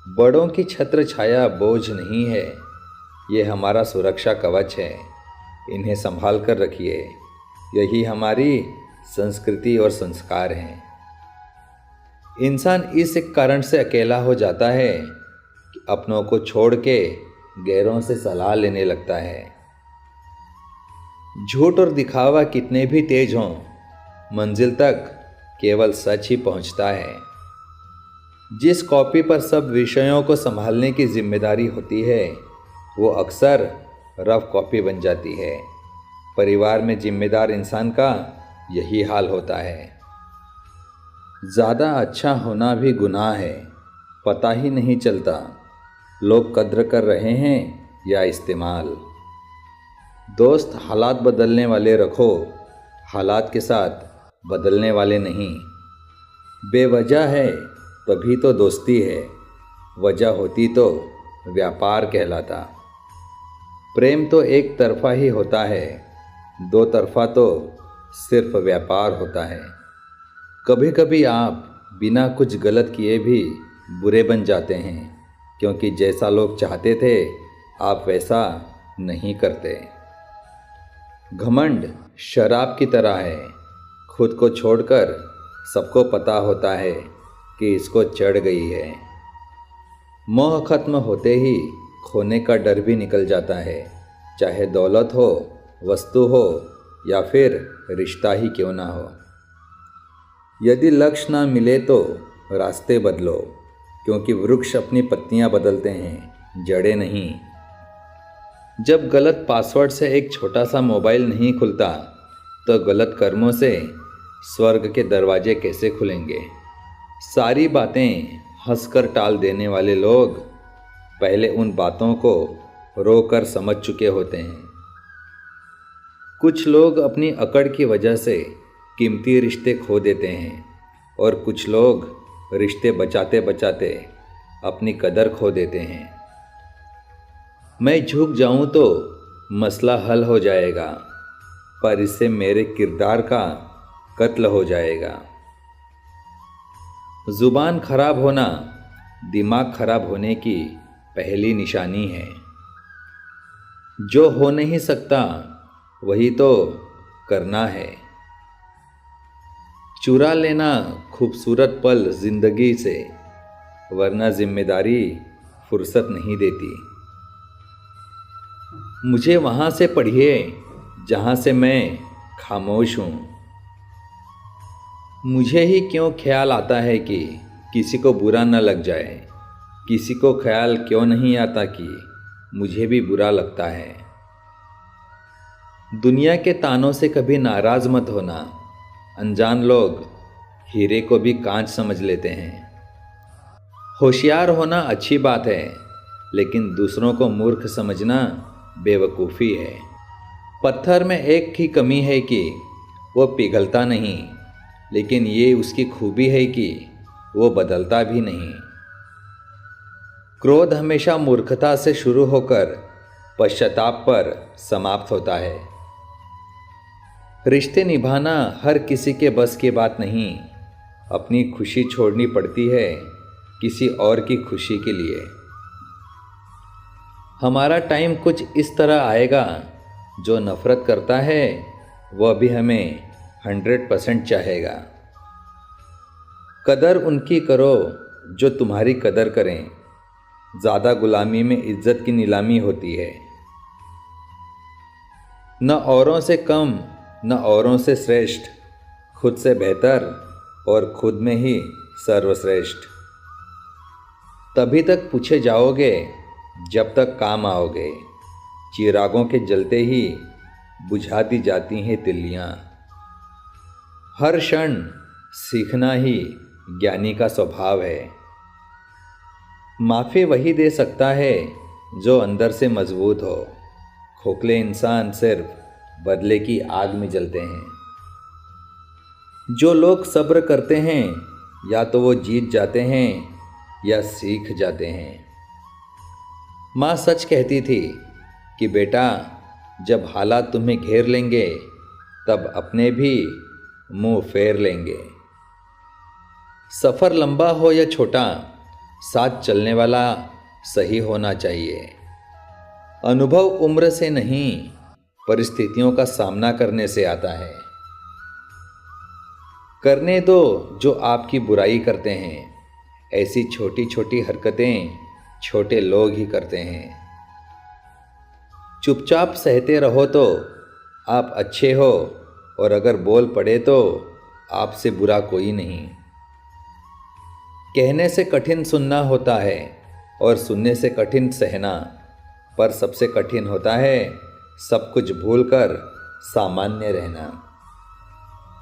बड़ों की छत्र छाया बोझ नहीं है, ये हमारा सुरक्षा कवच है। इन्हें संभाल कर रखिए, यही हमारी संस्कृति और संस्कार हैं। इंसान इस एक कारण से अकेला हो जाता है कि अपनों को छोड़ के गैरों से सलाह लेने लगता है। झूठ और दिखावा कितने भी तेज हों, मंजिल तक केवल सच ही पहुंचता है। जिस कॉपी पर सब विषयों को संभालने की जिम्मेदारी होती है, वो अक्सर रफ कॉपी बन जाती है। परिवार में जिम्मेदार इंसान का यही हाल होता है। ज़्यादा अच्छा होना भी गुनाह है, पता ही नहीं चलता लोग कद्र कर रहे हैं या इस्तेमाल। दोस्त हालात बदलने वाले रखो, हालात के साथ बदलने वाले नहीं। बेवजह है तभी तो दोस्ती है, वजह होती तो व्यापार कहलाता। प्रेम तो एक तरफा ही होता है, दो तरफा तो सिर्फ व्यापार होता है। कभी कभी आप बिना कुछ गलत किए भी बुरे बन जाते हैं, क्योंकि जैसा लोग चाहते थे आप वैसा नहीं करते। घमंड शराब की तरह है, खुद को छोड़कर सबको पता होता है कि इसको चढ़ गई है। मोह खत्म होते ही खोने का डर भी निकल जाता है, चाहे दौलत हो, वस्तु हो या फिर रिश्ता ही क्यों ना हो। यदि लक्ष्य ना मिले तो रास्ते बदलो, क्योंकि वृक्ष अपनी पत्तियां बदलते हैं, जड़ें नहीं। जब गलत पासवर्ड से एक छोटा सा मोबाइल नहीं खुलता, तो गलत कर्मों से स्वर्ग के दरवाजे कैसे खुलेंगे। सारी बातें हंसकर टाल देने वाले लोग पहले उन बातों को रोकर समझ चुके होते हैं। कुछ लोग अपनी अकड़ की वजह से कीमती रिश्ते खो देते हैं, और कुछ लोग रिश्ते बचाते बचाते अपनी कदर खो देते हैं। मैं झुक जाऊं तो मसला हल हो जाएगा, पर इससे मेरे किरदार का कत्ल हो जाएगा। जुबान खराब होना दिमाग खराब होने की पहली निशानी है। जो हो नहीं सकता वही तो करना है। चुरा लेना खूबसूरत पल जिंदगी से, वरना जिम्मेदारी फुर्सत नहीं देती। मुझे वहाँ से पढ़िए जहाँ से मैं खामोश हूँ। मुझे ही क्यों ख्याल आता है कि किसी को बुरा न लग जाए, किसी को ख्याल क्यों नहीं आता कि मुझे भी बुरा लगता है। दुनिया के तानों से कभी नाराज मत होना, अनजान लोग हीरे को भी कांच समझ लेते हैं। होशियार होना अच्छी बात है, लेकिन दूसरों को मूर्ख समझना बेवकूफ़ी है। पत्थर में एक ही कमी है कि वो पिघलता नहीं, लेकिन ये उसकी खूबी है कि वो बदलता भी नहीं। क्रोध हमेशा मूर्खता से शुरू होकर पश्चाताप पर समाप्त होता है। रिश्ते निभाना हर किसी के बस की बात नहीं। अपनी खुशी छोड़नी पड़ती है किसी और की खुशी के लिए। हमारा टाइम कुछ इस तरह आएगा, जो नफ़रत करता है वह भी हमें 100% चाहेगा। कदर उनकी करो जो तुम्हारी कदर करें। ज़्यादा गुलामी में इज्जत की नीलामी होती है। न औरों से कम न औरों से श्रेष्ठ, खुद से बेहतर और खुद में ही सर्वश्रेष्ठ। तभी तक पूछे जाओगे जब तक काम आओगे। चिरागों के जलते ही बुझा दी जाती हैं तिल्लियाँ। हर क्षण सीखना ही ज्ञानी का स्वभाव है। माफ़ी वही दे सकता है जो अंदर से मजबूत हो। खोखले इंसान सिर्फ बदले की आग में जलते हैं। जो लोग सब्र करते हैं या तो वो जीत जाते हैं या सीख जाते हैं। माँ सच कहती थी कि बेटा, जब हालात तुम्हें घेर लेंगे तब अपने भी मुंह फेर लेंगे। सफ़र लंबा हो या छोटा, साथ चलने वाला सही होना चाहिए। अनुभव उम्र से नहीं, परिस्थितियों का सामना करने से आता है। करने दो जो आपकी बुराई करते हैं। ऐसी छोटी छोटी हरकतें छोटे लोग ही करते हैं। चुपचाप सहते रहो तो आप अच्छे हो, और अगर बोल पड़े तो आपसे बुरा कोई नहीं। कहने से कठिन सुनना होता है और सुनने से कठिन सहना, पर सबसे कठिन होता है सब कुछ भूलकर सामान्य रहना।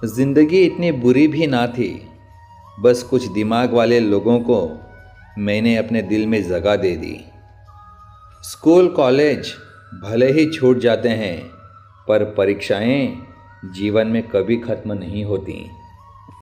जिंदगी इतनी बुरी भी ना थी, बस कुछ दिमाग वाले लोगों को मैंने अपने दिल में जगह दे दी। स्कूल कॉलेज भले ही छूट जाते हैं, पर परीक्षाएं जीवन में कभी खत्म नहीं होती।